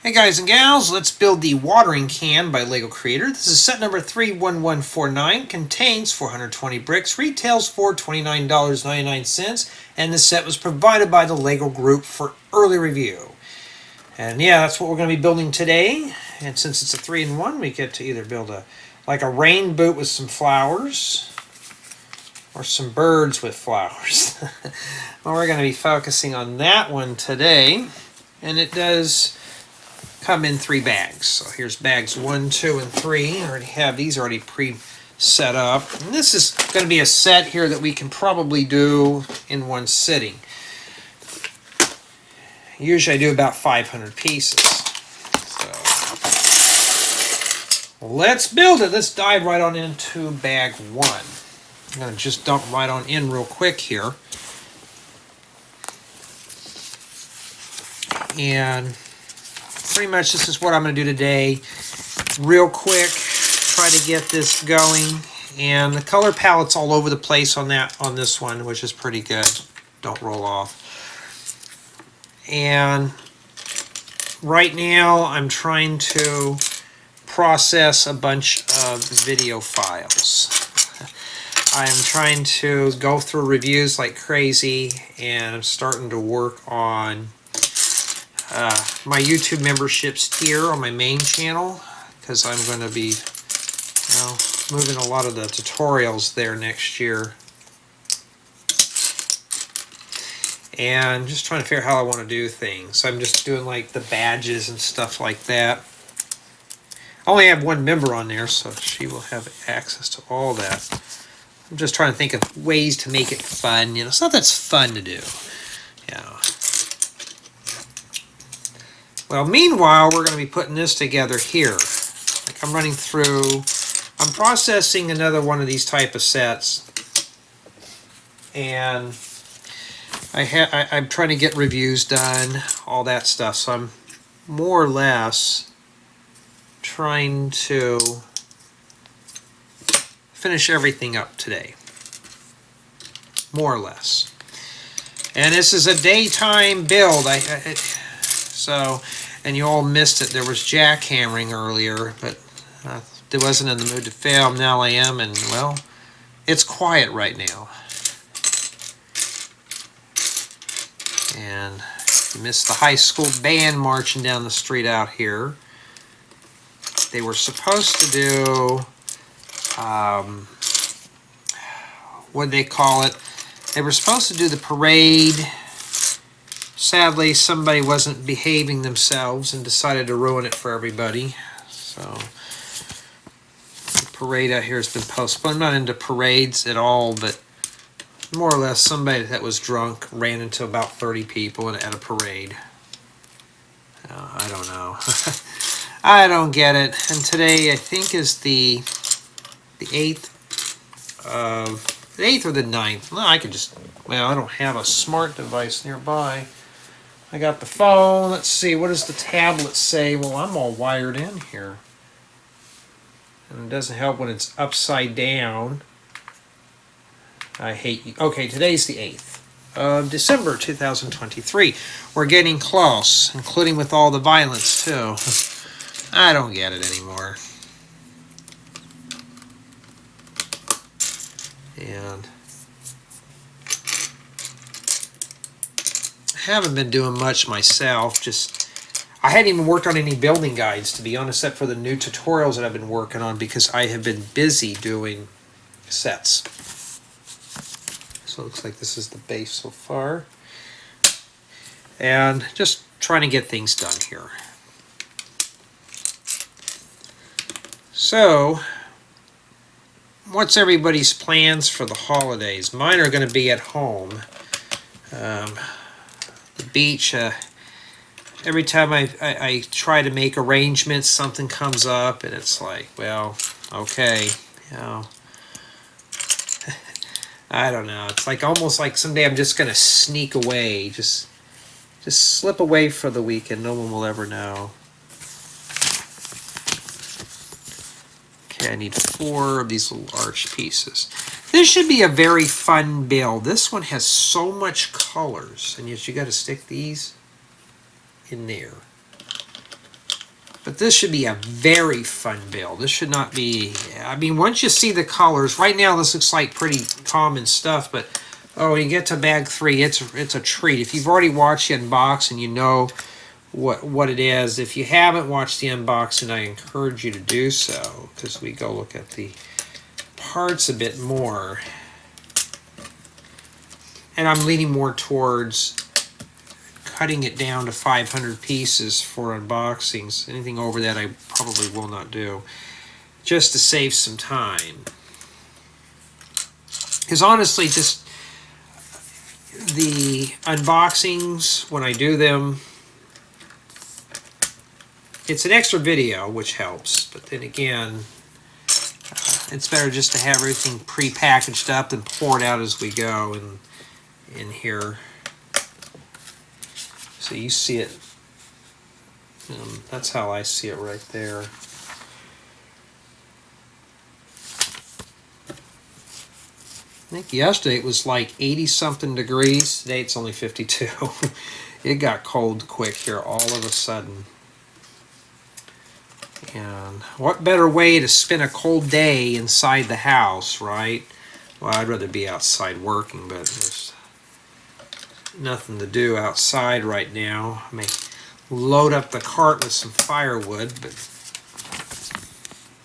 Hey guys and gals, let's build the watering can by LEGO Creator. This is set number 31149, contains 420 bricks, retails for $29.99, and this set was provided by the LEGO Group for early review. And yeah, that's what we're going to be building today. And since it's a 3-in-1, we get to either build a rain boot with some flowers, or some birds with flowers. Well, we're going to be focusing on that one today, and it does come in 3 bags. So here's bags 1, 2, and 3. I already have these already pre-set up. And this is going to be a set here that we can probably do in one sitting. Usually I do about 500 pieces. So let's build it. Let's dive right on into bag 1. I'm going to just dump right on in real quick here. And pretty much this is what I'm going to do today. Real quick, try to get this going. And the color palette's all over the place on this one, which is pretty good. Don't roll off. And right now I'm trying to process a bunch of video files. I'm trying to go through reviews like crazy, and I'm starting to work on my YouTube memberships tier on my main channel, because I'm going to be moving a lot of the tutorials there next year. And just trying to figure out how I want to do things. So I'm just doing like the badges and stuff like that. I only have one member on there, so she will have access to all that. I'm just trying to think of ways to make it fun. You know, stuff that's fun to do. Yeah. Well, meanwhile, we're going to be putting this together here. Like I'm processing another one of these type of sets, and I'm trying to get reviews done, all that stuff. So I'm more or less trying to finish everything up today, more or less. And this is a daytime build. And you all missed it. There was jackhammering earlier, but I wasn't in the mood to film. Now I am, and well, it's quiet right now. And you missed the high school band marching down the street out here. They were supposed to do, what do they call it? They were supposed to do the parade. Sadly, somebody wasn't behaving themselves and decided to ruin it for everybody. So the parade out here has been postponed. I'm not into parades at all, but more or less somebody that was drunk ran into about 30 people at a parade. I don't know. I don't get it. And today I think is the 8th or the 9th. Well, I don't have a smart device nearby. I got the phone. Let's see, what does the tablet say? Well, I'm all wired in here. And it doesn't help when it's upside down. I hate you. Okay, today's the 8th of December 2023. We're getting close, including with all the violence, too. I don't get it anymore. And I haven't been doing much myself. I hadn't even worked on any building guides, to be honest, except for the new tutorials that I've been working on, because I have been busy doing sets. So it looks like this is the base so far. And just trying to get things done here. So, what's everybody's plans for the holidays? Mine are going to be at home. The beach, every time I try to make arrangements, something comes up, and it's like, well, okay, you know. I don't know. It's like almost like someday I'm just going to sneak away, just slip away for the weekend. No one will ever know. Okay, I need 4 of these little arch pieces. This should be a very fun build. This one has so much colors, and yet you got to stick these in there. But this should be a very fun build. This should not be, I mean, once you see the colors, right now this looks like pretty common stuff, but oh, when you get to bag 3, it's a treat. If you've already watched the unboxing, you know what it is. If you haven't watched the unboxing, I encourage you to do so, because we go look at the parts a bit more. And I'm leaning more towards cutting it down to 500 pieces for unboxings. Anything over that I probably will not do, just to save some time. Because honestly, just the unboxings, when I do them, it's an extra video, which helps. But then again, it's better just to have everything pre-packaged up and poured out as we go in here. So you see it. That's how I see it right there. I think yesterday it was like 80-something degrees. Today it's only 52. It got cold quick here all of a sudden. And what better way to spend a cold day inside the house, right? Well, I'd rather be outside working, but there's nothing to do outside right now. I may load up the cart with some firewood, but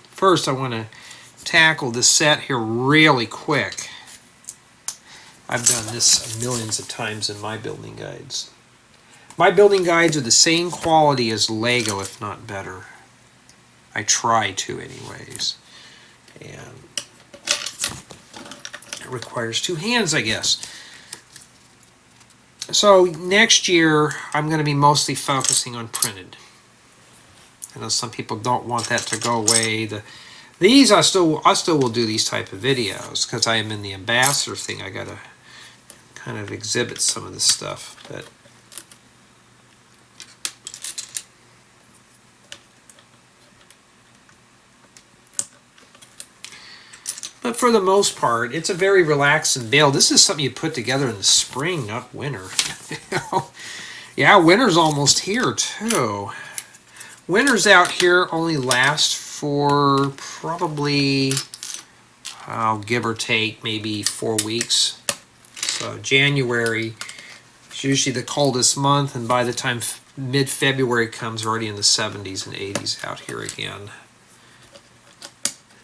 first I want to tackle this set here really quick. I've done this millions of times in my building guides. My building guides are the same quality as Lego, if not better. I try to anyways. And it requires 2 hands, I guess. So next year, I'm going to be mostly focusing on printed. I know some people don't want that to go away. These I still will do these type of videos because I am in the ambassador thing. I got to kind of exhibit some of this stuff. But for the most part, it's a very relaxing build. This is something you put together in the spring, not winter. Yeah, winter's almost here too. Winters out here only last for probably, give or take, maybe 4 weeks. So January is usually the coldest month, and by the time mid-February comes, we're already in the 70s and 80s out here again.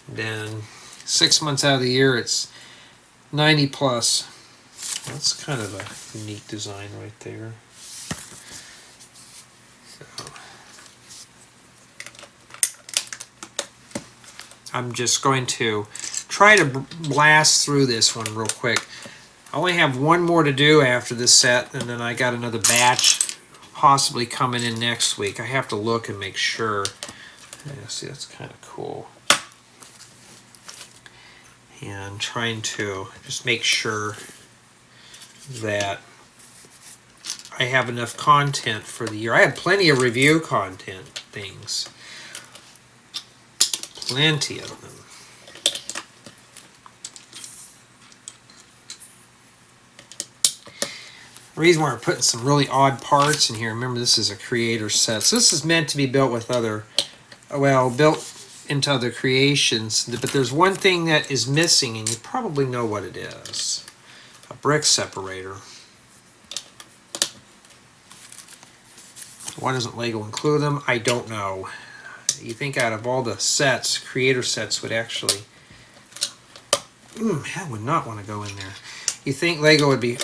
Then 6 months out of the year, it's 90 plus. That's kind of a unique design right there. So, I'm just going to try to blast through this one real quick. I only have one more to do after this set, and then I got another batch possibly coming in next week. I have to look and make sure. Yeah, see, that's kind of cool. And trying to just make sure that I have enough content for the year. I have plenty of review content things. Plenty of them. The reason why we're putting some really odd parts in here, remember this is a creator set. So this is meant to be built with other, well, built into other creations, but there's one thing that is missing, and you probably know what it is. A brick separator. Why doesn't Lego include them? I don't know. You think out of all the sets, creator sets would actually, that would not want to go in there. You think Lego would be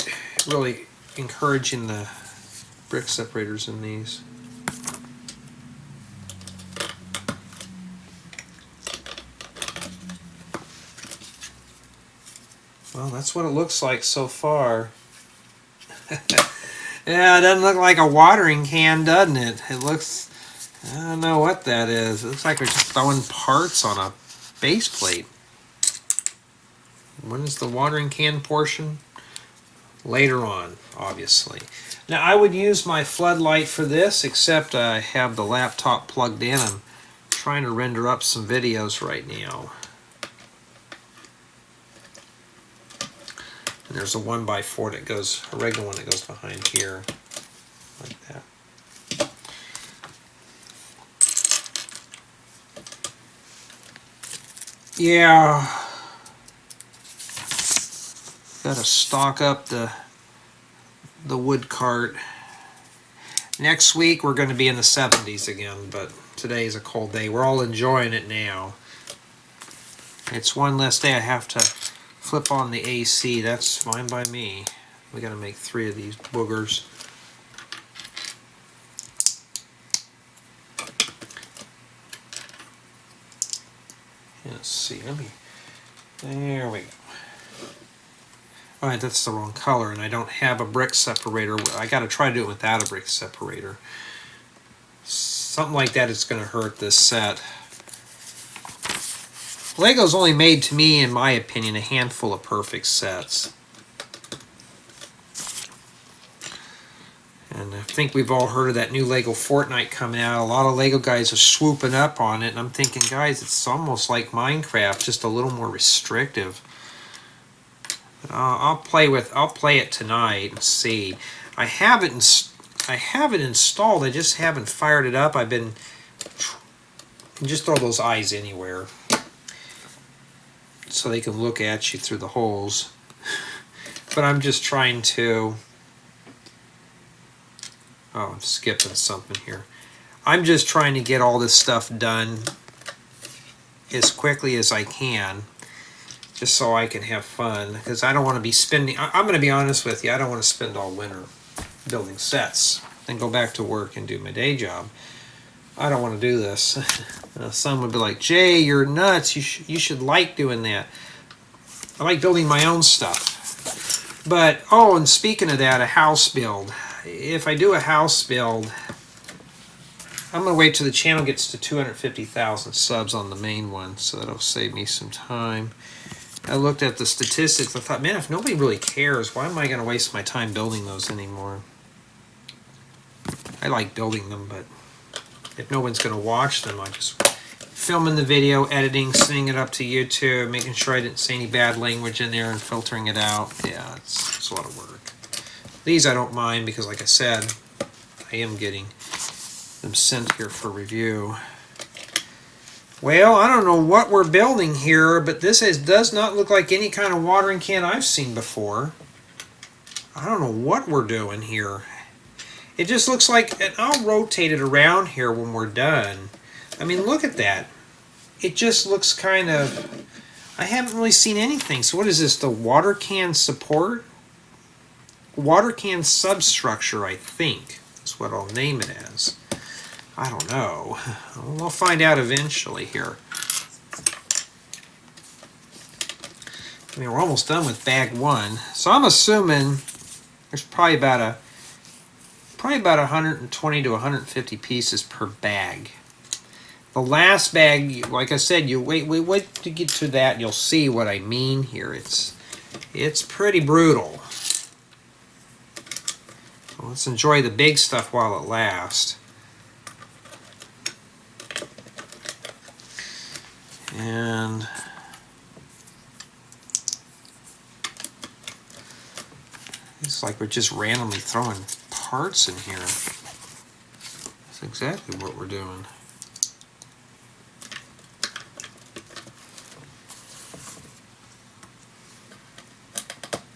really encouraging the brick separators in these. Well, that's what it looks like so far. Yeah, it doesn't look like a watering can, doesn't it? It looks, I don't know what that is. It looks like they're just throwing parts on a base plate. When is the watering can portion? Later on, obviously. Now, I would use my floodlight for this, except I have the laptop plugged in. I'm trying to render up some videos right now. And there's a 1x4 that goes, a regular one that goes behind here, like that. Yeah, gotta stock up the wood cart. Next week we're going to be in the 70s again, but today is a cold day. We're all enjoying it now. It's one less day I have to flip on the AC. That's fine by me. We got to make 3 of these boogers. Let's see. There we go. Alright, that's the wrong color, and I don't have a brick separator. I got to try to do it without a brick separator. Something like that is going to hurt this set. Lego's only made, to me, in my opinion, a handful of perfect sets. And I think we've all heard of that new Lego Fortnite coming out. A lot of Lego guys are swooping up on it, and I'm thinking, guys, it's almost like Minecraft, just a little more restrictive. I'll play it tonight and see. I have it installed. I just haven't fired it up. I've been just throw those eyes anywhere, so they can look at you through the holes. But I'm just trying to... Oh, I'm skipping something here. I'm just trying to get all this stuff done as quickly as I can, just so I can have fun, because I don't want to be spending... I'm going to be honest with you, I don't want to spend all winter building sets, then go back to work and do my day job. I don't want to do this. Some would be like, Jay, you're nuts. You should like doing that. I like building my own stuff. But, oh, and speaking of that, a house build. If I do a house build, I'm going to wait till the channel gets to 250,000 subs on the main one, so that'll save me some time. I looked at the statistics. I thought, man, if nobody really cares, why am I going to waste my time building those anymore? I like building them, but if no one's going to watch them, I just filming the video, editing, sending it up to YouTube, making sure I didn't say any bad language in there and filtering it out. Yeah, it's a lot of work. These I don't mind because, like I said, I am getting them sent here for review. Well, I don't know what we're building here, but this does not look like any kind of watering can I've seen before. I don't know what we're doing here. It just looks like, and I'll rotate it around here when we're done. I mean, look at that. It just looks kind of, I haven't really seen anything. So what is this, the water can support? Water can substructure, I think. That's what I'll name it as. I don't know. We'll find out eventually here. I mean, we're almost done with bag 1. So I'm assuming there's probably about 120 to 150 pieces per bag. The last bag, like I said, you wait to get to that, and you'll see what I mean here. It's pretty brutal. So let's enjoy the big stuff while it lasts. And it's like we're just randomly throwing parts in here. That's exactly what we're doing.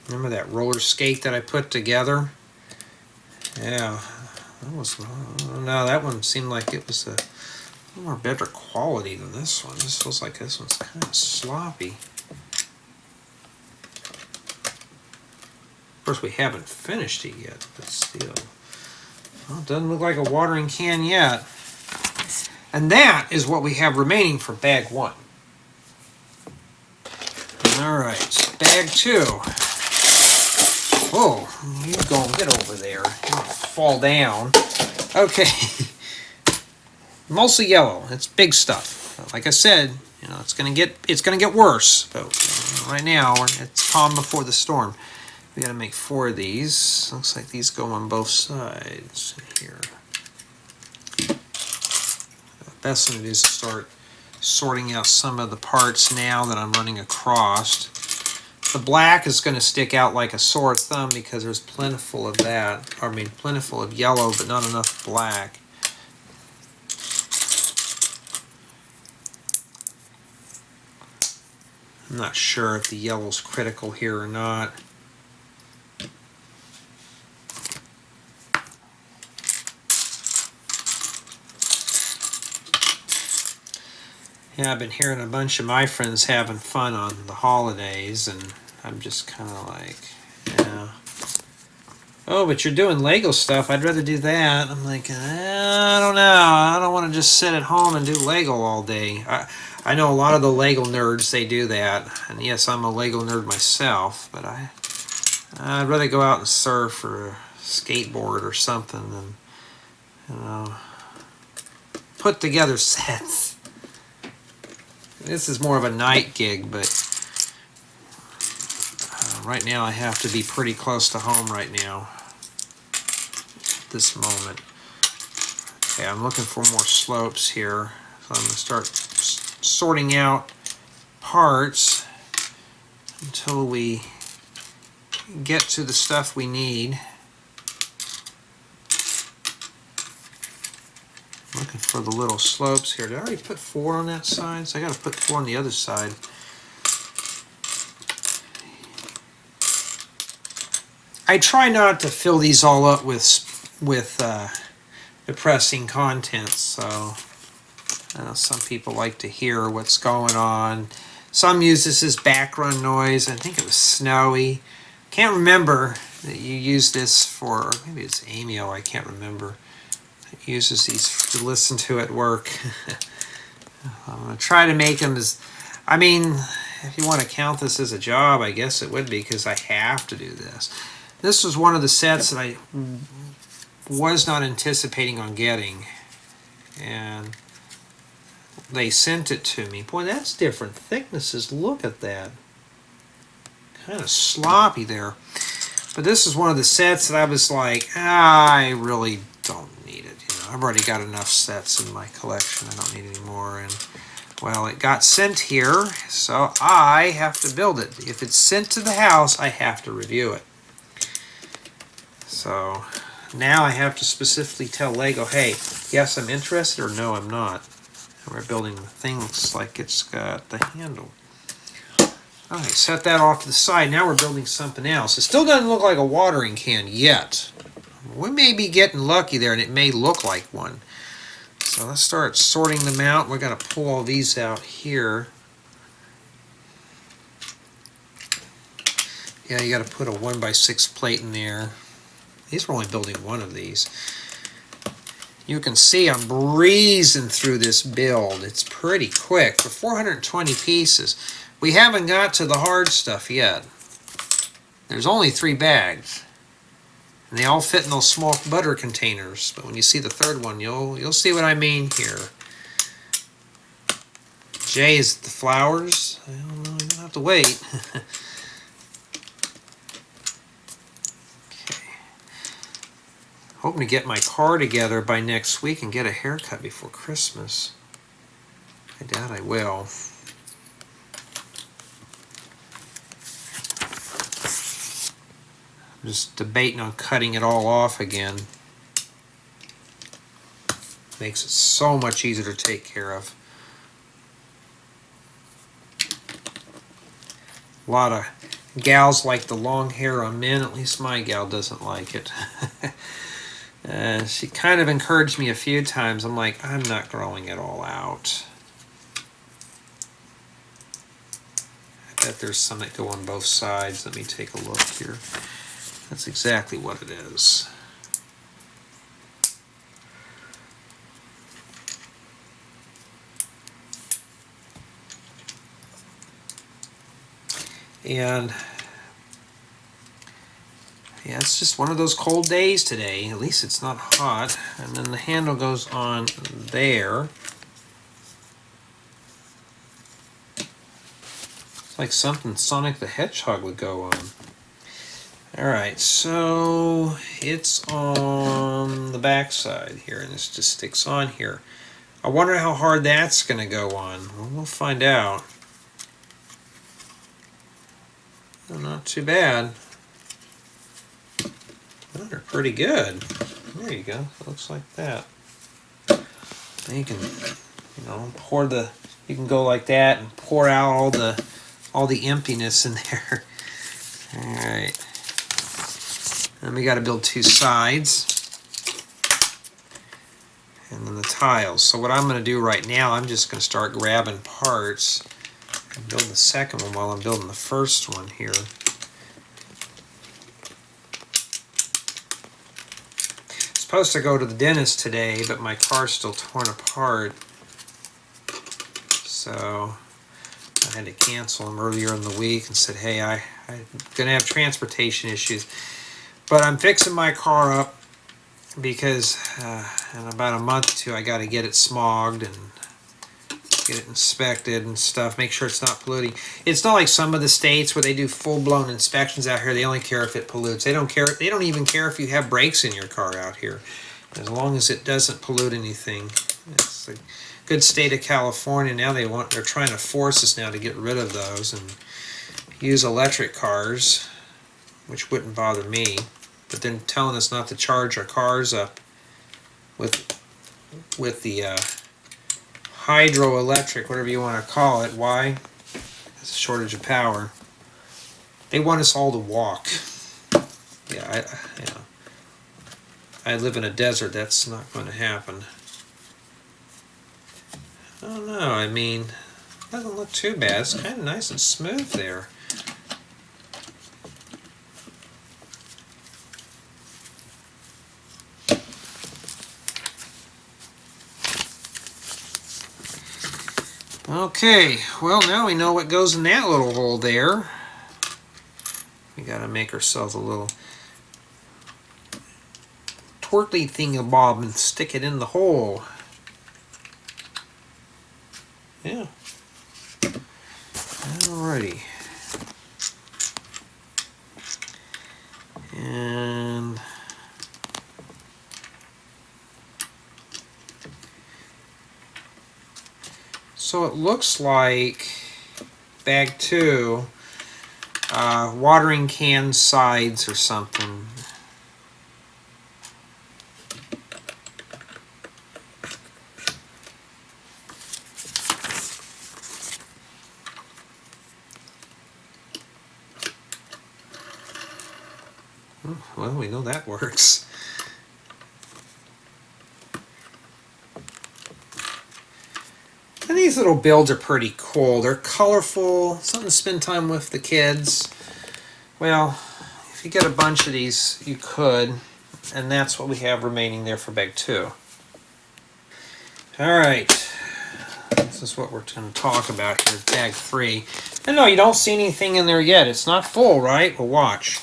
Remember that roller skate that I put together? Yeah, that was, no, that one seemed like it was a more better quality than this one. This feels like this one's kind of sloppy. Of course, we haven't finished it yet, but still. Well, it doesn't look like a watering can yet. And that is what we have remaining for bag 1. Alright, bag 2. Whoa, you go get over there. You don't fall down. Okay. Mostly yellow. It's big stuff. But like I said, you know, it's gonna get worse. But right now, it's calm before the storm. We gotta make 4 of these. Looks like these go on both sides here. The best thing to do is start sorting out some of the parts now that I'm running across. The black is going to stick out like a sore thumb because there's plentiful of that. I mean, plentiful of yellow, but not enough black. I'm not sure if the yellow's critical here or not. Yeah, I've been hearing a bunch of my friends having fun on the holidays, and I'm just kind of like, yeah. Oh, but you're doing Lego stuff. I'd rather do that. I'm like, I don't know. I don't want to just sit at home and do Lego all day. I know a lot of the Lego nerds, they do that. And yes, I'm a Lego nerd myself, but I'd rather go out and surf or skateboard or something than, you know, put together sets. This is more of a night gig, but right now I have to be pretty close to home right now at this moment. Okay, I'm looking for more slopes here. So I'm going to start sorting out parts until we get to the stuff we need. Looking for the little slopes here. Did I already put 4 on that side? So I got to put 4 on the other side. I try not to fill these all up with depressing content. So I know some people like to hear what's going on. Some use this as background noise. I think it was snowy. Can't remember that you use this for. Maybe it's Amio. I can't remember. Uses these to listen to at work. I'm going to try to make them as, I mean, if you want to count this as a job, I guess it would be, because I have to do this. This was one of the sets that I was not anticipating on getting, and they sent it to me. Boy, that's different thicknesses. Look at that. Kind of sloppy there. But this is one of the sets that I was like, I really don't need it. I've already got enough sets in my collection. I don't need any more. And well, it got sent here, so I have to build it. If it's sent to the house, I have to review it. So now I have to specifically tell Lego, hey, yes, I'm interested, or no, I'm not. And we're building the thing. Looks like it's got the handle. All right, set that off to the side. Now we're building something else. It still doesn't look like a watering can yet. We may be getting lucky there, and it may look like one. So let's start sorting them out. We're going to pull all these out here. Yeah, you got to put a 1x6 plate in there. These we're only building one of these. You can see I'm breezing through this build. It's pretty quick. For 420 pieces, we haven't got to the hard stuff yet. There's only 3 bags. And they all fit in those small butter containers. But when you see the third one, you'll see what I mean here. J is the flowers. I don't know, you don't have to wait. Okay. Hoping to get my car together by next week and get a haircut before Christmas. I doubt I will. Just debating on cutting it all off again. Makes it so much easier to take care of. A lot of gals like the long hair on men. At least my gal doesn't like it. She kind of encouraged me a few times. I'm like, I'm not growing it all out. I bet there's some that go on both sides. Let me take a look here. That's exactly what it is. And yeah, it's just one of those cold days today. At least it's not hot. And then the handle goes on there. It's like something Sonic the Hedgehog would go on. Alright, so it's on the back side here, and this just sticks on here. I wonder how hard that's going to go on. Well, we'll find out. Well, not too bad. Well, they're pretty good. There you go. It looks like that. Then you can, pour the. You can go like that and pour out all the all the emptiness in there. All right. Then we got to build two sides. And then the tiles. So what I'm going to do right now, I'm just going to start grabbing parts and build the second one while I'm building the first one here. Supposed to go to the dentist today, but my car's still torn apart, so I had to cancel him earlier in the week and said, hey, I'm gonna have transportation issues, but I'm fixing my car up because in about a month or two I got to get it smogged and get it inspected and stuff, make sure it's not polluting. It's not like some of the states where they do full-blown inspections out here. They only care if it pollutes. They don't care. They don't even care if you have brakes in your car out here, as long as it doesn't pollute anything. It's a good state of California. Now they're trying to force us now to get rid of those and use electric cars, which wouldn't bother me. But then telling us not to charge our cars up with the hydroelectric, whatever you want to call it. Why? It's a shortage of power. They want us all to walk. Yeah, I live in a desert. That's not going to happen. I don't know. I mean, it doesn't look too bad. It's kind of nice and smooth there. Okay, well, now we know what goes in that little hole there. We got to make ourselves a little twirly thingabob and stick it in the hole. Yeah. Alrighty. And so it looks like bag 2, watering can sides or something. Well, we know that works. And these little builds are pretty cool. They're colorful, something to spend time with the kids. Well, if you get a bunch of these, you could. And that's what we have remaining there for bag 2. Alright. This is what we're going to talk about here, bag 3. And no, you don't see anything in there yet. It's not full, right? Well, watch.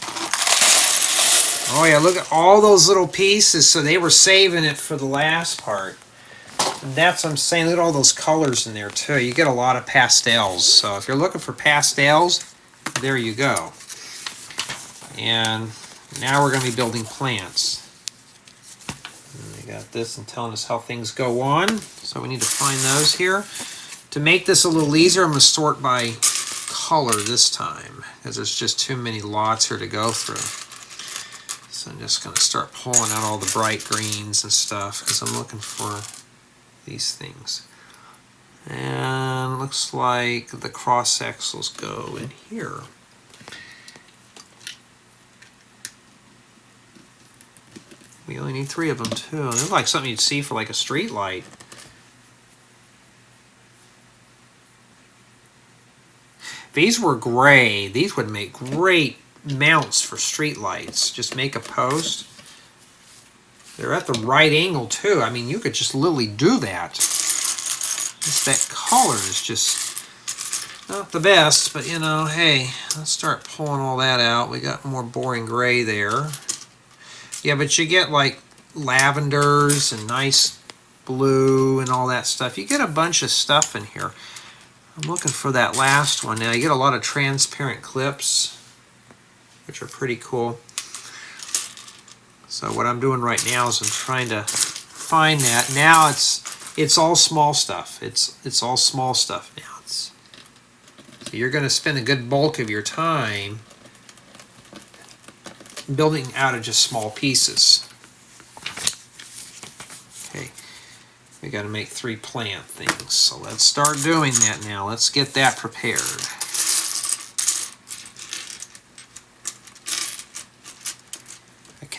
Oh yeah, look at all those little pieces. So they were saving it for the last part. And that's what I'm saying. Look at all those colors in there too. You get a lot of pastels. So if you're looking for pastels, there you go. And now we're going to be building plants. And we got this and telling us how things go on. So we need to find those here. To make this a little easier, I'm going to sort by color this time, because there's just too many lots here to go through. So I'm just going to start pulling out all the bright greens and stuff, because I'm looking for these things. And looks like the cross axles go in here. We only need 3 of them too. They're like something you'd see for like a street light. If these were gray, these would make great mounts for street lights. Just make a post. They're at the right angle too. I mean, you could just literally do that. Just that color is just not the best, but you know, hey, let's start pulling all that out. We got more boring gray there. Yeah, but you get like lavenders and nice blue and all that stuff. You get a bunch of stuff in here. I'm looking for that last one now. You get a lot of transparent clips, which are pretty cool. So what I'm doing right now is I'm trying to find that. Now it's all small stuff. It's all small stuff now. So you're going to spend a good bulk of your time building out of just small pieces. Okay, we got to make 3 plant things. So let's start doing that now. Let's get that prepared.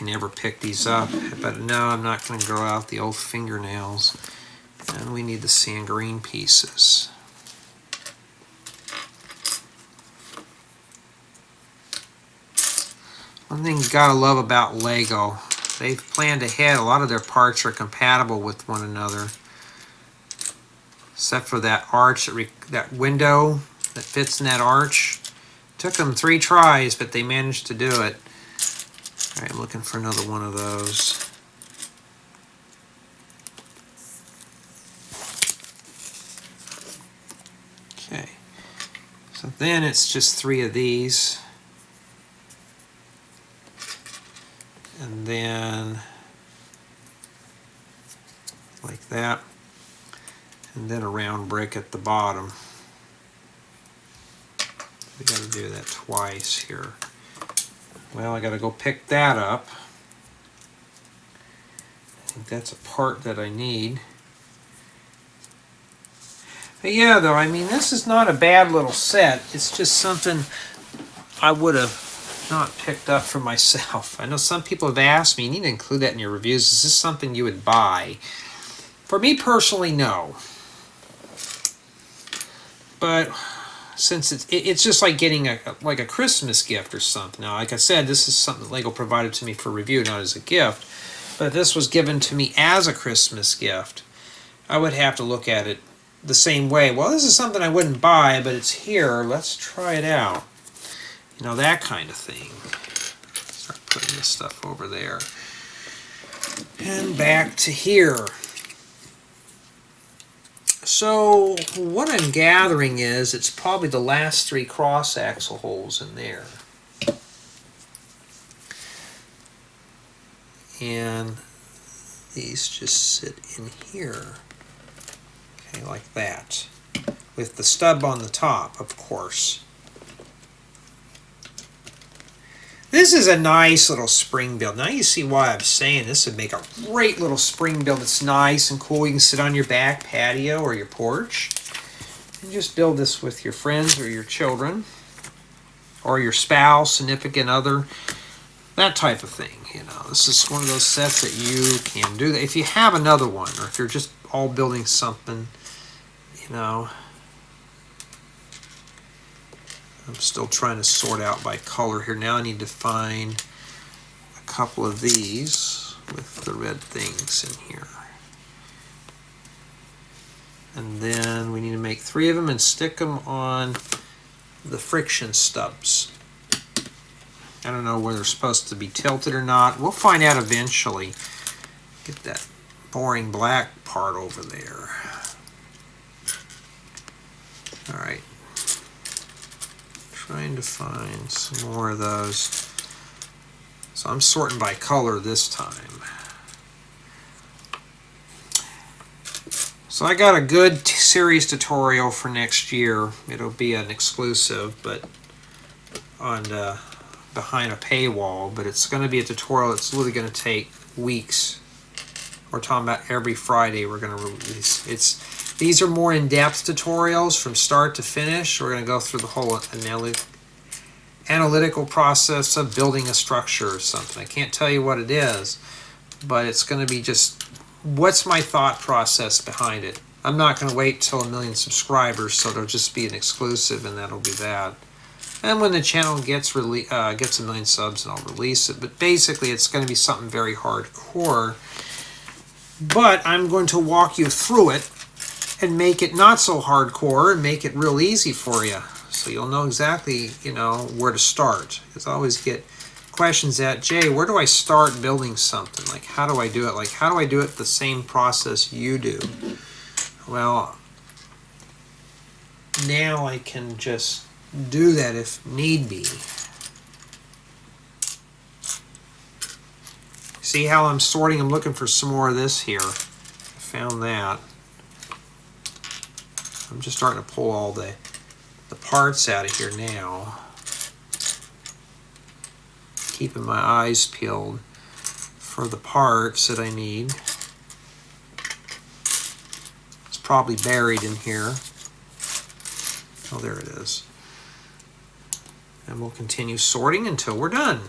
can ever pick these up, but no, I'm not going to grow out the old fingernails. And we need the sand green pieces. One thing you gotta love about Lego, they've planned ahead. A lot of their parts are compatible with one another, except for that arch, that window that fits in that arch. Took them 3 tries, but they managed to do it. All right, I'm looking for another one of those. Okay, so then it's just 3 of these. And then like that, and then a round brick at the bottom. We got to do that twice here. Well, I got to go pick that up. I think that's a part that I need. But yeah, though, I mean, this is not a bad little set. It's just something I would have not picked up for myself. I know some people have asked me, you need to include that in your reviews. Is this something you would buy? For me personally, no. But since it's just like getting a Christmas gift or something. Now, like I said, this is something that Lego provided to me for review, not as a gift. But if this was given to me as a Christmas gift, I would have to look at it the same way. Well, this is something I wouldn't buy, but it's here. Let's try it out. You know, that kind of thing. Start putting this stuff over there. And back to here. So what I'm gathering is it's probably the last 3 cross axle holes in there. And these just sit in here. Okay, like that. With the stub on the top, of course. This is a nice little spring build. Now you see why I'm saying this would make a great little spring build. It's nice and cool. You can sit on your back patio or your porch and just build this with your friends or your children or your spouse, significant other, that type of thing. You know, this is one of those sets that you can do. If you have another one, or if you're just all building something, you know. I'm still trying to sort out by color here. Now I need to find a couple of these with the red things in here. And then we need to make 3 of them and stick them on the friction stubs. I don't know whether they're supposed to be tilted or not. We'll find out eventually. Get that boring black part over there. All right. Trying to find some more of those. So I'm sorting by color this time. So I got a good series tutorial for next year. It'll be an exclusive, but on behind a paywall. But it's going to be a tutorial that's really going to take weeks. We're talking about every Friday we're going to release. These are more in-depth tutorials from start to finish. We're going to go through the whole analytical process of building a structure or something. I can't tell you what it is, but it's going to be just what's my thought process behind it. I'm not going to wait till 1 million subscribers, so it'll just be an exclusive, and that'll be that. And when the channel gets 1 million subs, and I'll release it. But basically, it's going to be something very hardcore. But I'm going to walk you through it and make it not so hardcore and make it real easy for you. So you'll know exactly, you know, where to start. Because I always get questions at, Jay, where do I start building something? Like, how do I do it? Like, how do I do it the same process you do? Well, now I can just do that if need be. See how I'm sorting? I'm looking for some more of this here. I found that. I'm just starting to pull all the parts out of here now. Keeping my eyes peeled for the parts that I need. It's probably buried in here. Oh, there it is. And we'll continue sorting until we're done.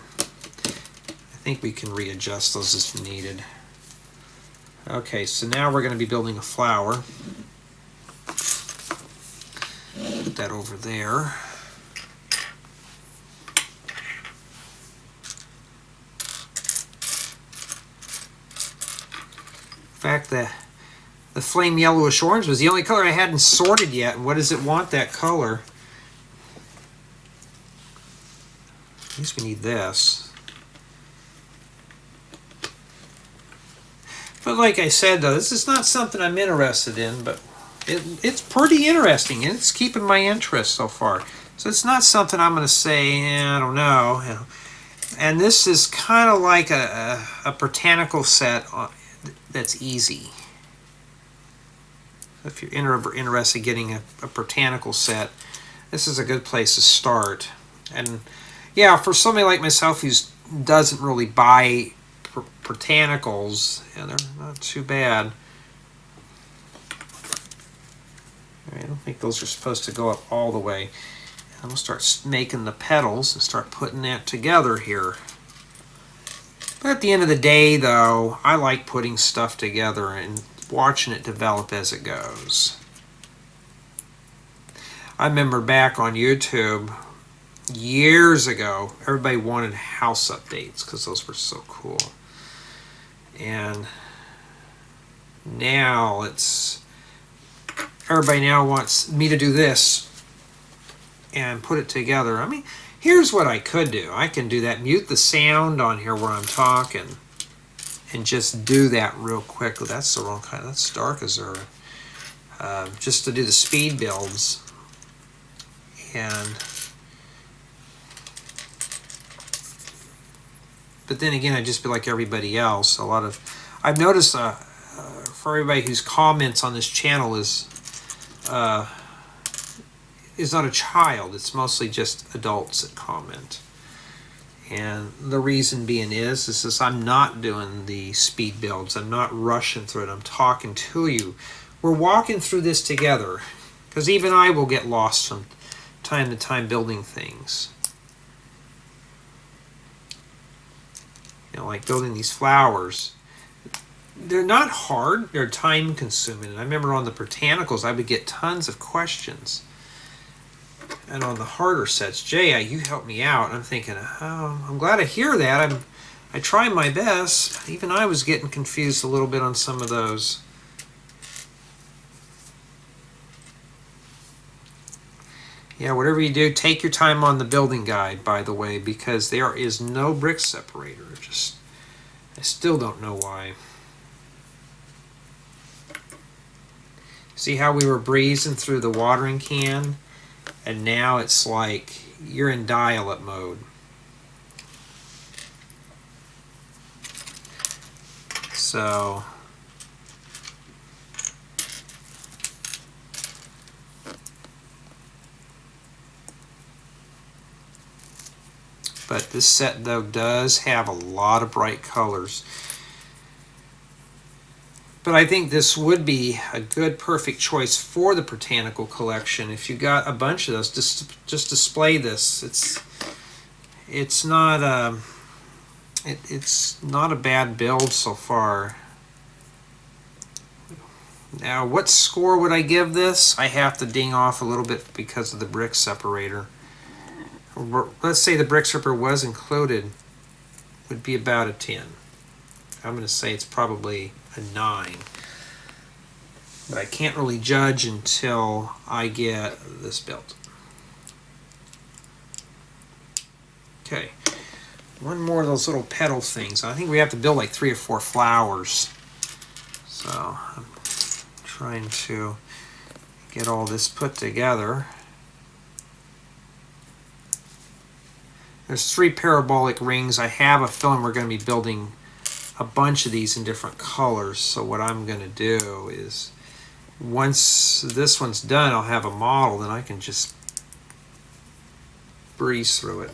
I think we can readjust those as needed. Okay, so now we're going to be building a flower. Put that over there. In fact, the flame yellowish orange was the only color I hadn't sorted yet. And what does it want, that color? At least we need this. But like I said, though, this is not something I'm interested in, but it's pretty interesting, and it's keeping my interest so far. So it's not something I'm going to say, I don't know. And this is kind of like a botanical set that's easy. If you're interested in getting a botanical set, this is a good place to start. And yeah, for somebody like myself who doesn't really buy botanicals, yeah, they're not too bad. I don't think those are supposed to go up all the way. I'm going to start making the petals and start putting that together here. But at the end of the day, though, I like putting stuff together and watching it develop as it goes. I remember back on YouTube years ago, everybody wanted house updates because those were so cool. And now everybody now wants me to do this and put it together. I mean, here's what I could do. I can do that, mute the sound on here where I'm talking, and just do that real quick. That's the wrong kind. That's dark azure. Just to do the speed builds. But then again, I'd just be like everybody else. I've noticed for everybody whose comments on this channel is not a child. It's mostly just adults that comment. And the reason being is I'm not doing the speed builds. I'm not rushing through it. I'm talking to you. We're walking through this together, because even I will get lost from time to time building things. You know, like building these flowers. They're not hard. They're time consuming. And I remember on the botanicals, I would get tons of questions. And on the harder sets, Jay, you helped me out. I'm thinking, oh, I'm glad to hear that. I try my best. But even I was getting confused a little bit on some of those. Yeah, whatever you do, take your time on the building guide, by the way, because there is no brick separator. I still don't know why. See how we were breezing through the watering can? And now it's like you're in dial-up mode. So but this set, though, does have a lot of bright colors. But I think this would be a good, perfect choice for the botanical collection. If you got a bunch of those, just display this. It's not a bad build so far. Now, what score would I give this? I have to ding off a little bit because of the brick separator. Let's say the brick separator was included, would be about a 10. I'm going to say it's probably a 9. But I can't really judge until I get this built. Okay, one more of those little petal things. I think we have to build like 3 or 4 flowers. So I'm trying to get all this put together. There's 3 parabolic rings. I have a feeling we're going to be building a bunch of these in different colors. So what I'm going to do is, once this one's done, I'll have a model, then I can just breeze through it.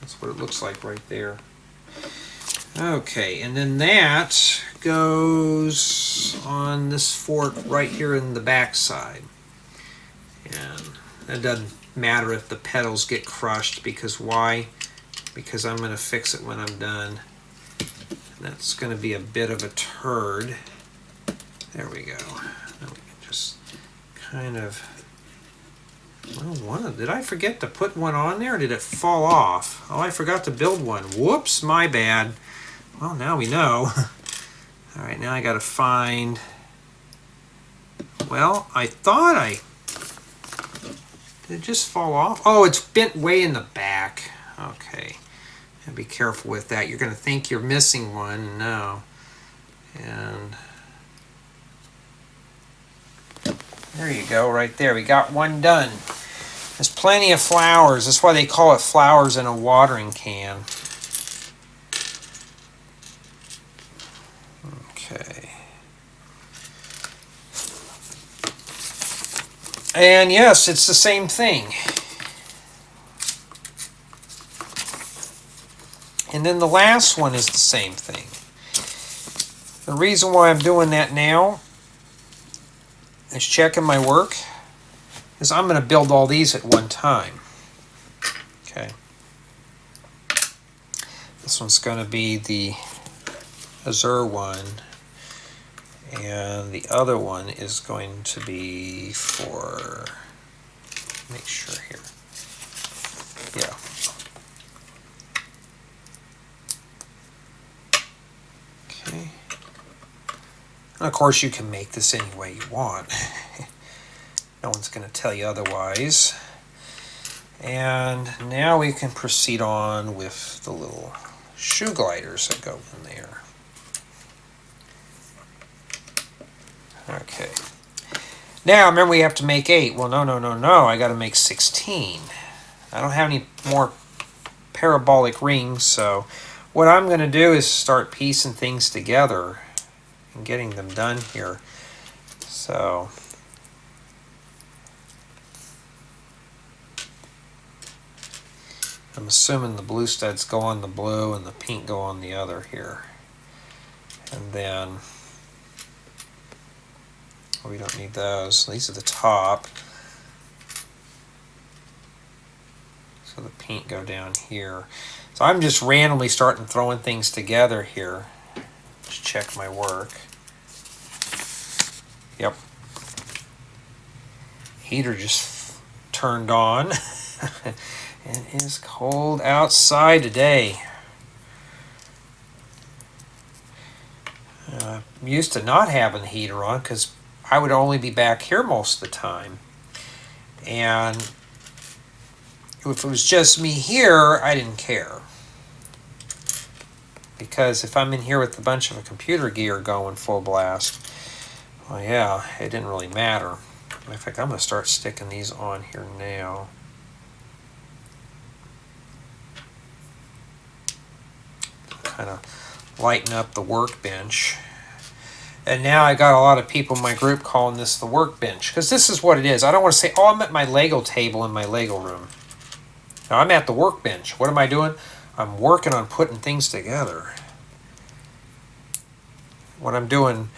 That's what it looks like right there. Okay, and then that goes on this fork right here in the back side. And that matter if the petals get crushed, because why? Because I'm going to fix it when I'm done. That's going to be a bit of a turd. There we go. Now we can just kind of, well, did I forget to put one on there, or did it fall off? Oh, I forgot to build one. Whoops, my bad. Well, now we know. All right, now I got to find, well, I thought did it just fall off? Oh, it's bent way in the back. Okay. And be careful with that. You're going to think you're missing one. No. And there you go, right there. We got one done. There's plenty of flowers. That's why they call it flowers in a watering can. Okay. And yes, it's the same thing. And then the last one is the same thing. The reason why I'm doing that now is checking my work, is I'm going to build all these at one time. Okay. This one's going to be the azure one, and the other one is going to be for, make sure here. Yeah. Okay. And of course you can make this any way you want. No one's going to tell you otherwise. And now we can proceed on with the little shoe gliders that go in there. Okay. Now remember we have to make 8. Well, no. I got to make 16. I don't have any more parabolic rings, so what I'm going to do is start piecing things together and getting them done here. So I'm assuming the blue studs go on the blue and the pink go on the other here. And then we don't need those. These are the top. So the pink go down here. So I'm just randomly starting throwing things together here. Just check my work. Yep. Heater just turned on. It is cold outside today. I'm used to not having the heater on because I would only be back here most of the time. And if it was just me here, I didn't care. Because if I'm in here with a bunch of computer gear going full blast, well, yeah, it didn't really matter. In fact, I'm going to start sticking these on here now. Kind of lighten up the workbench. And now I got a lot of people in my group calling this the workbench, because this is what it is. I don't want to say, oh, I'm at my Lego table in my Lego room. Now I'm at the workbench. What am I doing? I'm working on putting things together. What I'm doing,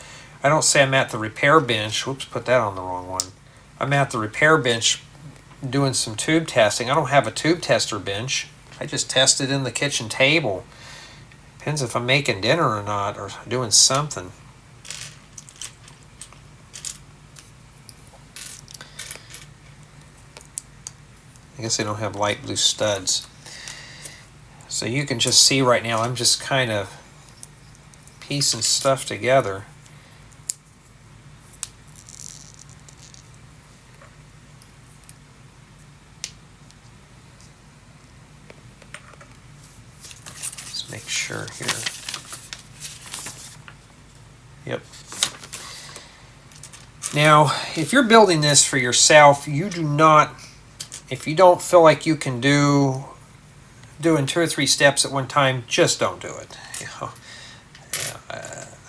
I don't say I'm at the repair bench. Whoops, put that on the wrong one. I'm at the repair bench doing some tube testing. I don't have a tube tester bench. I just test it in the kitchen table. Depends if I'm making dinner or not, or doing something. I guess they don't have light blue studs. So you can just see right now, I'm just kind of piecing stuff together. Let's make sure here. Yep. Now, if you're building this for yourself, you do not, if you don't feel like you can doing 2 or 3 steps at one time, just don't do it. You know,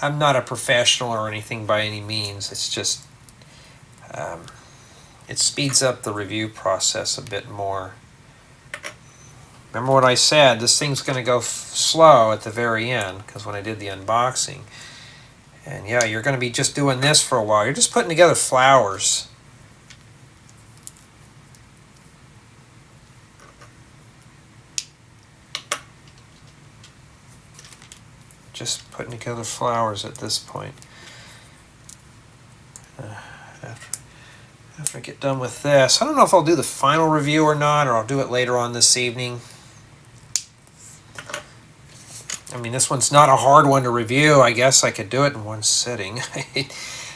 I'm not a professional or anything by any means. It's just it speeds up the review process a bit more. Remember what I said, this thing's going to go slow at the very end, because when I did the unboxing. And yeah, you're going to be just doing this for a while. You're just putting together flowers. just putting together flowers at this point. After I get done with this, I don't know if I'll do the final review or not, or I'll do it later on this evening. I mean, this one's not a hard one to review. I guess I could do it in one sitting.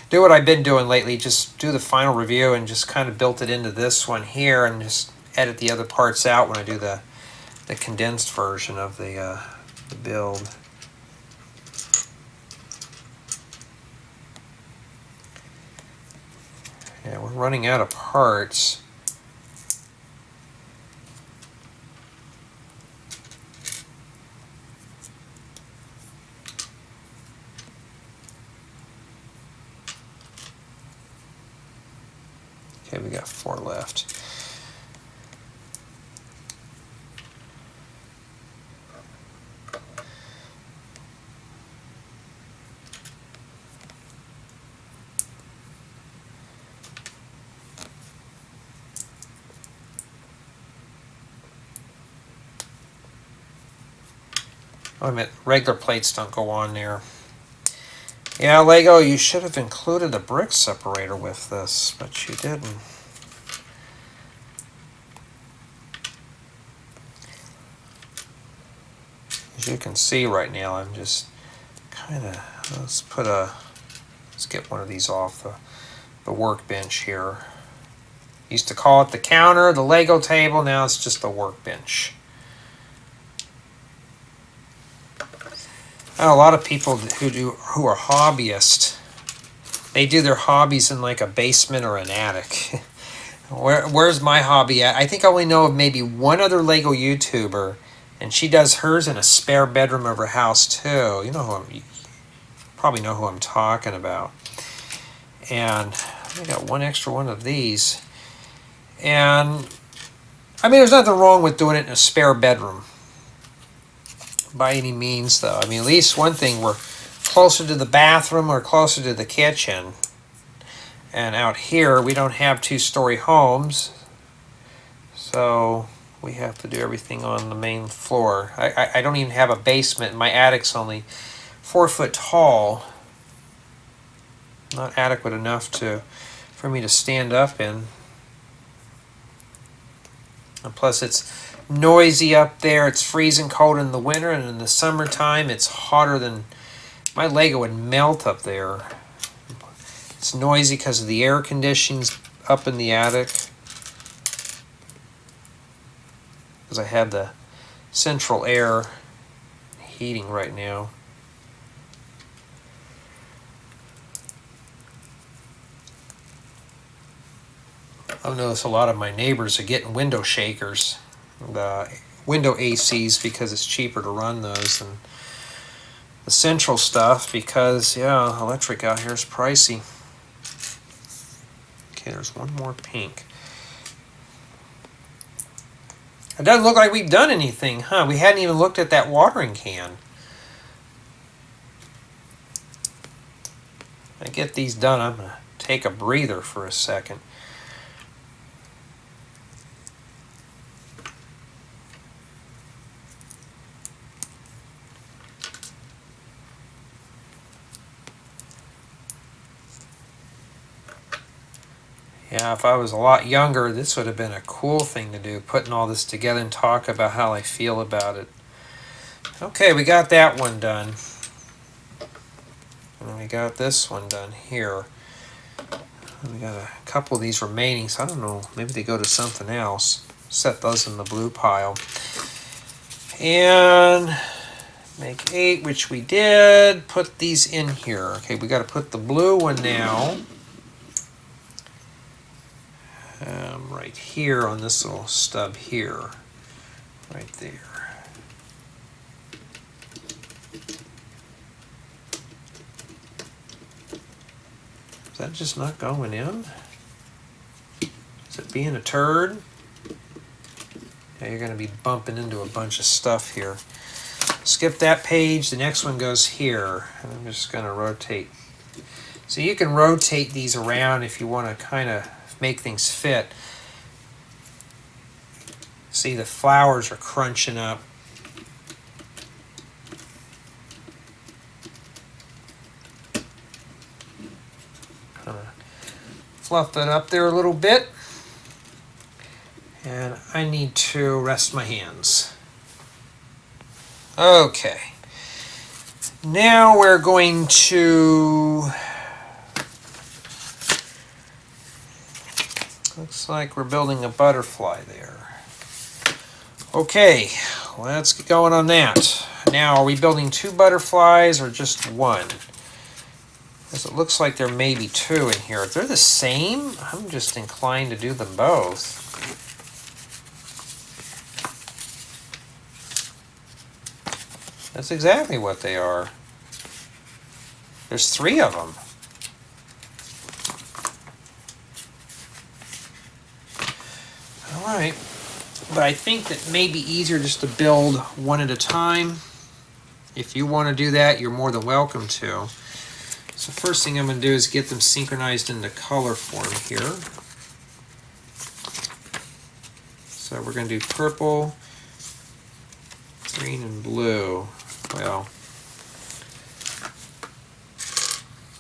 Do what I've been doing lately, just do the final review and just kind of built it into this one here and just edit the other parts out when I do the condensed version of the build. Yeah, we're running out of parts. Okay, we got 4 left. Oh, I meant regular plates don't go on there. Yeah, Lego, you should have included a brick separator with this, but you didn't. As you can see right now, I'm just kind of, let's get one of these off the workbench here. Used to call it the counter, the Lego table, now it's just the workbench. A lot of people who are hobbyists, they do their hobbies in like a basement or an attic. Where's my hobby at? I think I only know of maybe one other Lego YouTuber, and she does hers in a spare bedroom of her house too. You probably know who I'm talking about. And I got one extra one of these. And I mean, there's nothing wrong with doing it in a spare bedroom. By any means, though. I mean, at least one thing, we're closer to the bathroom or closer to the kitchen. And out here, we don't have 2-story homes, so we have to do everything on the main floor. I don't even have a basement. My attic's only 4 foot tall. Not adequate enough for me to stand up in. And plus, it's noisy up there. It's freezing cold in the winter, and in the summertime it's hotter than my Lego would melt up there. It's noisy because of the air conditionings up in the attic, because I have the central air heating right now. I've noticed a lot of my neighbors are getting window shakers, the window ACs, because it's cheaper to run those than the central stuff, because yeah, electric out here is pricey. Okay, there's one more pink. It doesn't look like we've done anything, huh? We hadn't even looked at that watering can. When I get these done, I'm gonna take a breather for a second. Yeah, if I was a lot younger, this would have been a cool thing to do, putting all this together and talk about how I feel about it. Okay, we got that one done. And we got this one done here. And we got a couple of these remaining, so I don't know, maybe they go to something else. Set those in the blue pile. And make 8, which we did. Put these in here. Okay, we got to put the blue one now. Right here on this little stub here, right there. Is that just not going in? Is it being a turd? Yeah, you're going to be bumping into a bunch of stuff here. Skip that page, the next one goes here. And I'm just going to rotate. So you can rotate these around if you want to kind of make things fit. See, the flowers are crunching up. kind of fluff it up there a little bit. And I need to rest my hands. Okay. Now we're going to... Looks like we're building a butterfly there. Okay, let's get going on that. Now, are we building 2 butterflies or just 1? Because it looks like there may be 2 in here. If they're the same, I'm just inclined to do them both. That's exactly what they are. There's 3 of them. All right. But I think that may be easier just to build 1 at a time. If you want to do that, you're more than welcome to. So first thing I'm going to do is get them synchronized into color form here. So we're going to do purple, green, and blue. Well,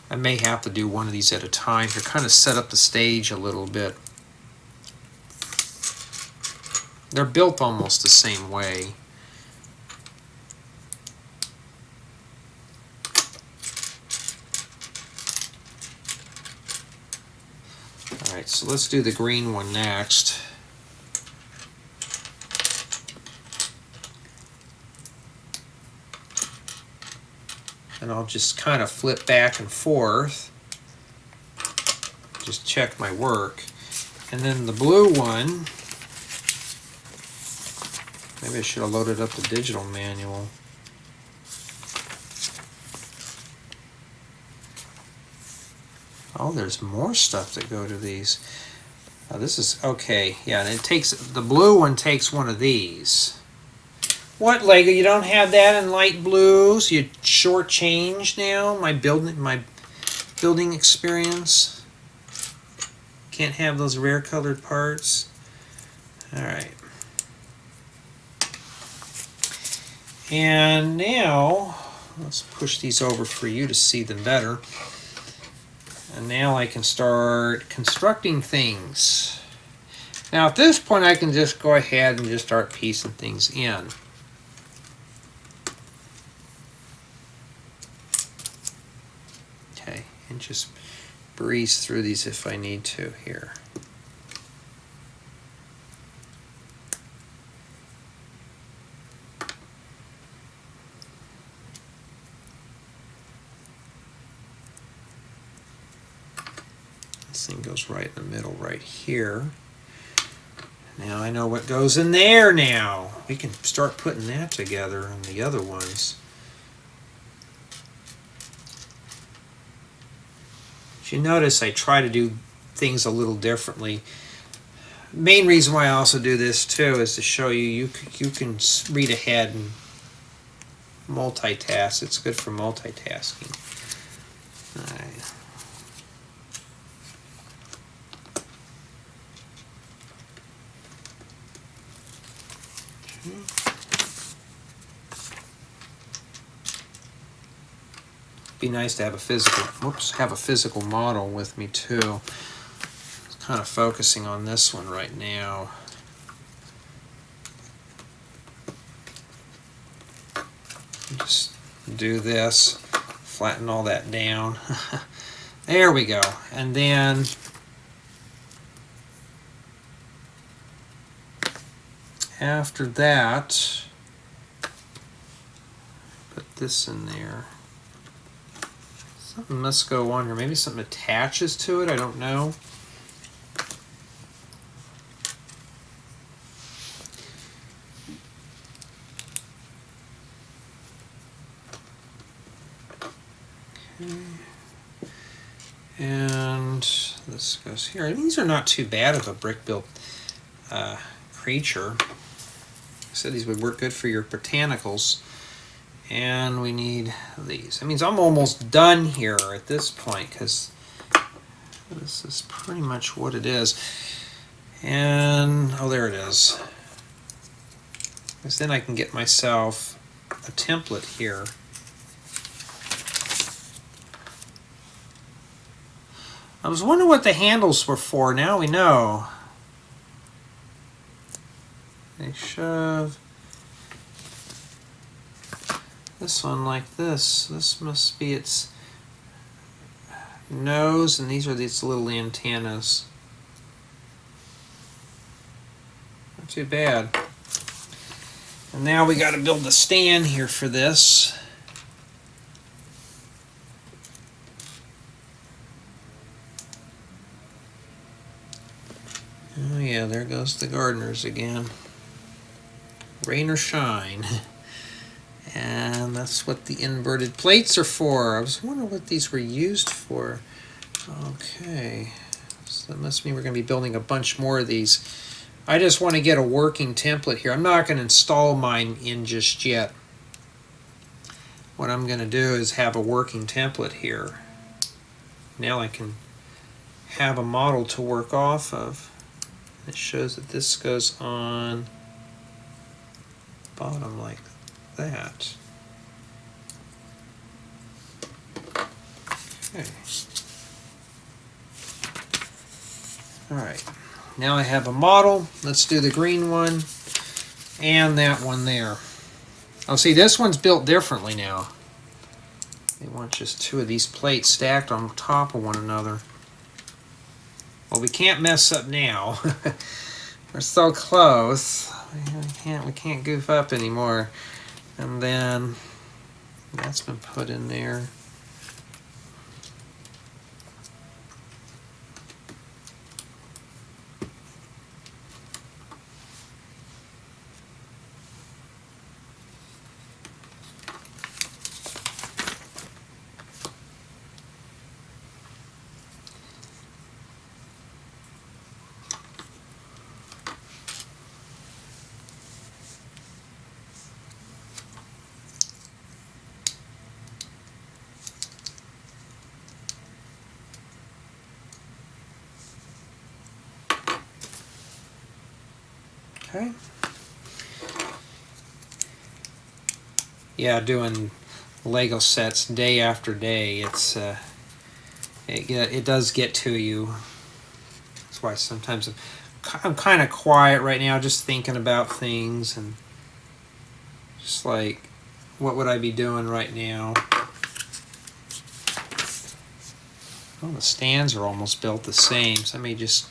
I may have to do 1 of these at a time to kind of set up the stage a little bit. They're built almost the same way. All right, so let's do the green one next. And I'll just kind of flip back and forth. Just check my work. And then the blue one, maybe I should have loaded up the digital manual. Oh, there's more stuff that go to these. Oh, this is, okay, yeah, and it takes, the blue one takes 1 of these. What, Lego, you don't have that in light blues? You shortchanged now my building experience? Can't have those rare colored parts? All right. And now, let's push these over for you to see them better. And now I can start constructing things. Now at this point I can just go ahead and just start piecing things in. Okay, and just breeze through these if I need to here. This thing goes right in the middle right here. Now I know what goes in there now. We can start putting that together on the other ones. If you notice, I try to do things a little differently. Main reason why I also do this too is to show you you can read ahead and multitask. It's good for multitasking. All right. Be nice to have a physical model with me too. Kind of focusing on this one right now. Just do this, flatten all that down. There we go. And then after that, put this in there. Something must go on here. Maybe something attaches to it. I don't know. Okay. And this goes here. These are not too bad of a brick-built creature. I said these would work good for your botanicals. And we need these. That means I'm almost done here at this point because this is pretty much what it is. And, oh, there it is. Because then I can get myself a template here. I was wondering what the handles were for. Now we know. They shove this one like this. This must be its nose, and these are these little antennas. Not too bad. And now we got to build the stand here for this. Oh yeah, there goes the gardeners again. Rain or shine. And that's what the inverted plates are for. I was wondering what these were used for. Okay, so that must mean we're going to be building a bunch more of these. I just want to get a working template here. I'm not going to install mine in just yet. What I'm going to do is have a working template here. Now I can have a model to work off of. It shows that this goes on bottom like that. Okay. Alright, now I have a model. Let's do the green one and that one there. Oh, see, this one's built differently now. They want just two of these plates stacked on top of one another. Well, we can't mess up now. We're so close. We can't goof up anymore. And then that's been put in there. Okay. Yeah, doing Lego sets day after day, it does get to you. That's why sometimes I'm kind of quiet right now, just thinking about things and just like, what would I be doing right now? Well, the stands are almost built the same, so I may just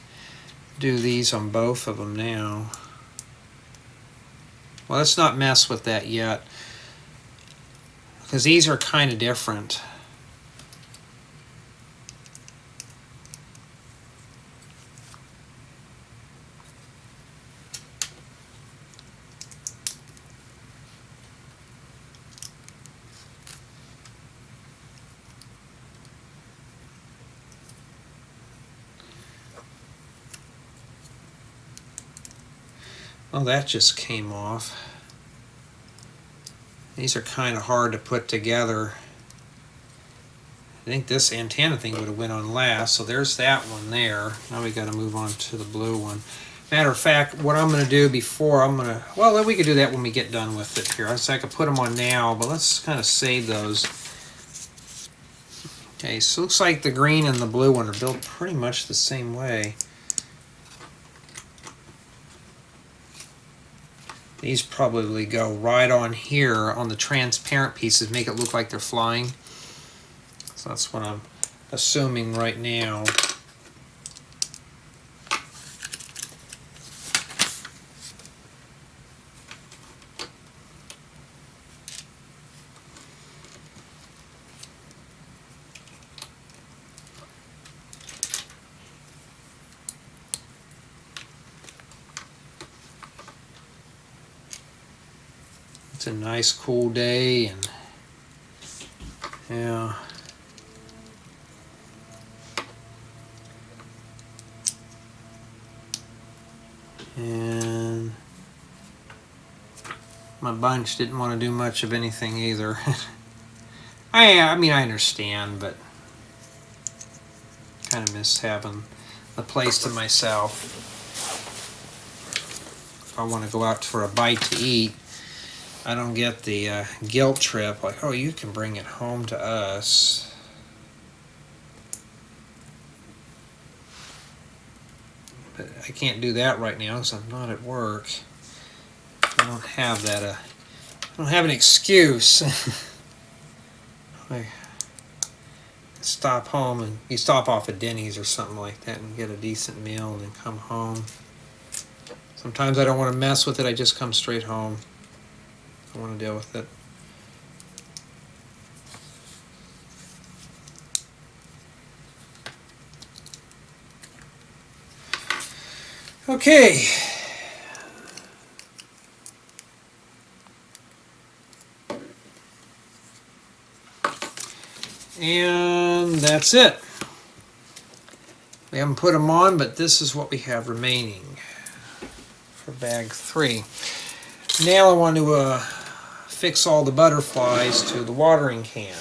do these on both of them now. Well, let's not mess with that yet, because these are kind of different. Well, that just came off. These are kind of hard to put together. I think this antenna thing would have went on last, so there's that one there. Now we got to move on to the blue one. Matter of fact, what I'm going to do before, well, we could do that when we get done with it here. I could put them on now, but let's kind of save those. Okay, so it looks like the green and the blue one are built pretty much the same way. These probably go right on here on the transparent pieces, make it look like they're flying. So that's what I'm assuming right now. It's a nice cool day, and yeah. And my bunch didn't want to do much of anything either. I mean, I understand, but kind of miss having the place to myself. If I want to go out for a bite to eat, I don't get the guilt trip, like, oh, you can bring it home to us. But I can't do that right now because I'm not at work. I don't have that. I don't have an excuse. I stop home and you stop off at Denny's or something like that and get a decent meal and then come home. Sometimes I don't want to mess with it. I just come straight home. I don't want to deal with it. Okay. And that's it. We haven't put them on, but this is what we have remaining for bag 3. Now I want to fix all the butterflies to the watering can.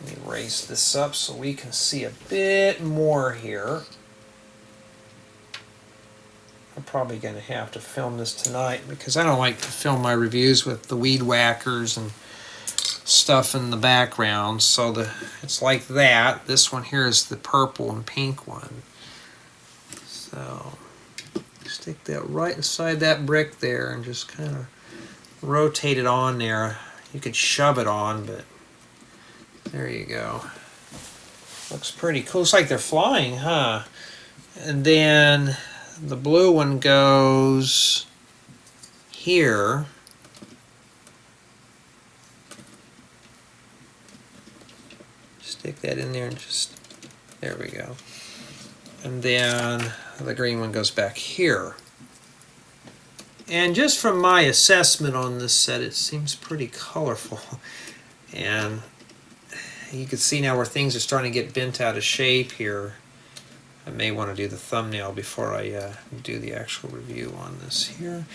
Let me raise this up so we can see a bit more here. I'm probably going to have to film this tonight because I don't like to film my reviews with the weed whackers and stuff in the background. So it's like that. This one here is the purple and pink one. So stick that right inside that brick there and just kind of rotate it on there. You could shove it on, but there you go. Looks pretty cool. Looks like they're flying, huh? And then the blue one goes here. Stick that in there and just, there we go. And then the green one goes back here. And just from my assessment on this set, it seems pretty colorful. And you can see now where things are starting to get bent out of shape here. I may want to do the thumbnail before I do the actual review on this here.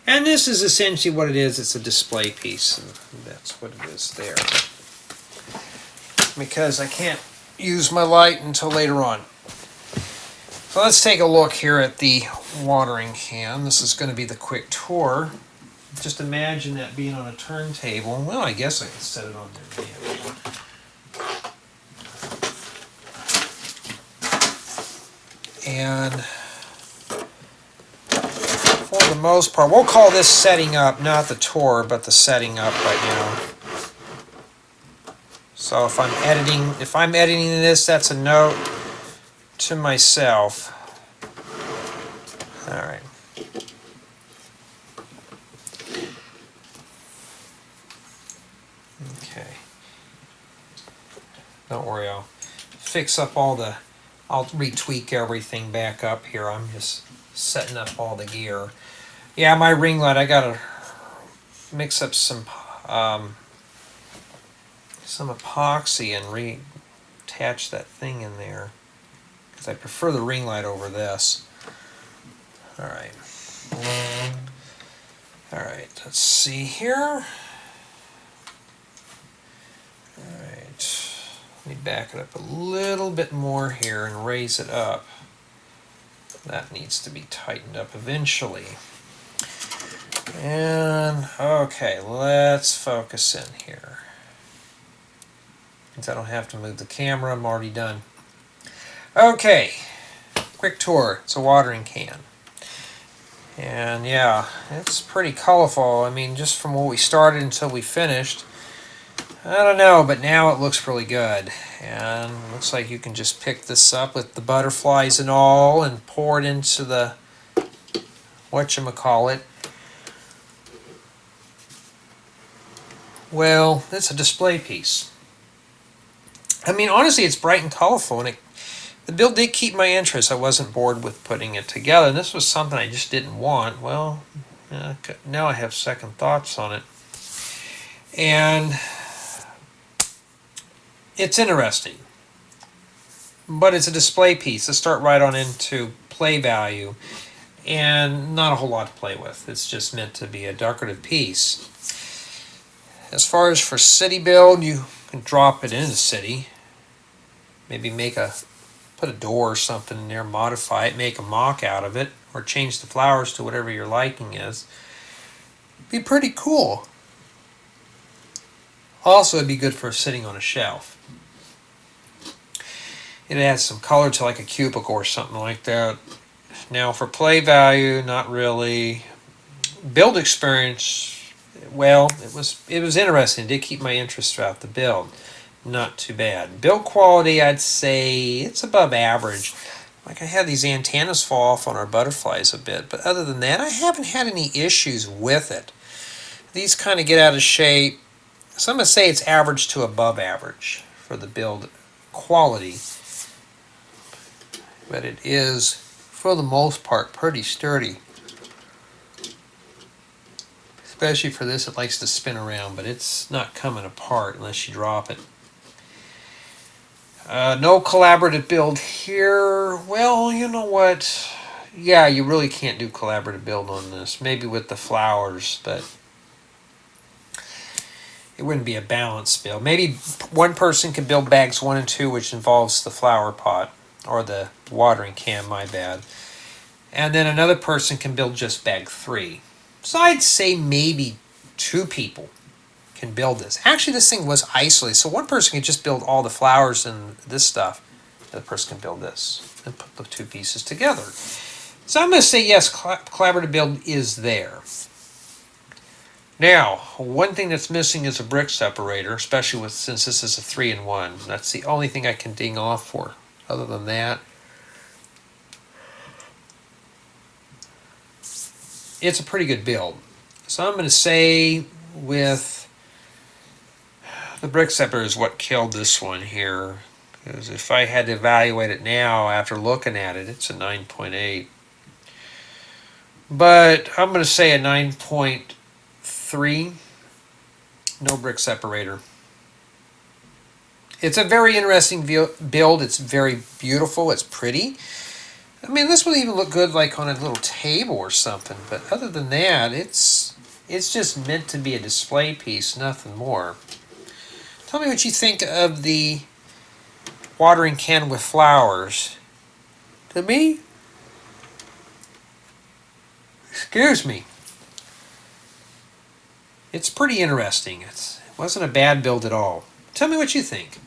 And this is essentially what it is. It's a display piece, and that's what it is there. Because I can't use my light until later on. So let's take a look here at the watering can. This is going to be the quick tour. Just imagine that being on a turntable. Well, I guess I could set it on there. Yeah. And for the most part, we'll call this setting up, not the tour, but the setting up right now. So if I'm editing this, that's a note to myself. All right. Okay. Don't worry, I'll fix up I'll retweak everything back up here. I'm just setting up all the gear. Yeah, my ring light, I gotta mix up some epoxy and reattach that thing in there because I prefer the ring light over this. Alright. Alright, let's see here. Alright. Let me back it up a little bit more here and raise it up. That needs to be tightened up eventually. And, okay, let's focus in here. Since I don't have to move the camera, I'm already done. Okay, quick tour. It's a watering can. And yeah, it's pretty colorful. I mean, just from where we started until we finished, I don't know, but now it looks really good. And it looks like you can just pick this up with the butterflies and all and pour it into the whatchamacallit. Well, it's a display piece. I mean, honestly, it's bright and colorful, and the build did keep my interest. I wasn't bored with putting it together, and this was something I just didn't want. Well, now I have second thoughts on it. And it's interesting, but it's a display piece. Let's start right on into play value, and not a whole lot to play with. It's just meant to be a decorative piece. As far as for city build, you can drop it in the city. Maybe put a door or something in there, modify it, make a mock out of it, or change the flowers to whatever your liking is. Be pretty cool. Also, it'd be good for sitting on a shelf. It adds some color to like a cubicle or something like that. Now for play value, not really. Build experience, well, it was interesting. It did keep my interest throughout the build. Not too bad. Build quality, I'd say it's above average. Like I had these antennas fall off on our butterflies a bit, but other than that, I haven't had any issues with it. These kind of get out of shape. So I'm going to say it's average to above average for the build quality. But it is, for the most part, pretty sturdy. Especially for this, it likes to spin around, but it's not coming apart unless you drop it. No collaborative build here. Well, you know what? Yeah, you really can't do collaborative build on this. Maybe with the flowers, but it wouldn't be a balanced build. Maybe one person can build bags 1 and 2, which involves the flower pot, or the watering can, my bad. And then another person can build just bag 3. So I'd say maybe 2 people can build this. Actually, this thing was isolated, so one person can just build all the flowers and this stuff. The other person can build this and put the 2 pieces together. So I'm going to say yes, collaborative build is there. Now, one thing that's missing is a brick separator, especially since this is a 3-in-1. That's the only thing I can ding off for. Other than that, it's a pretty good build. So I'm going to say with the brick separator is what killed this one here. Because if I had to evaluate it now after looking at it, it's a 9.8. But I'm going to say a 9.3. No brick separator. It's a very interesting build. It's very beautiful. It's pretty. I mean, this would even look good like on a little table or something. But other than that, it's just meant to be a display piece, nothing more. Tell me what you think of the watering can with flowers. To me, excuse me, it's pretty interesting. It wasn't a bad build at all. Tell me what you think.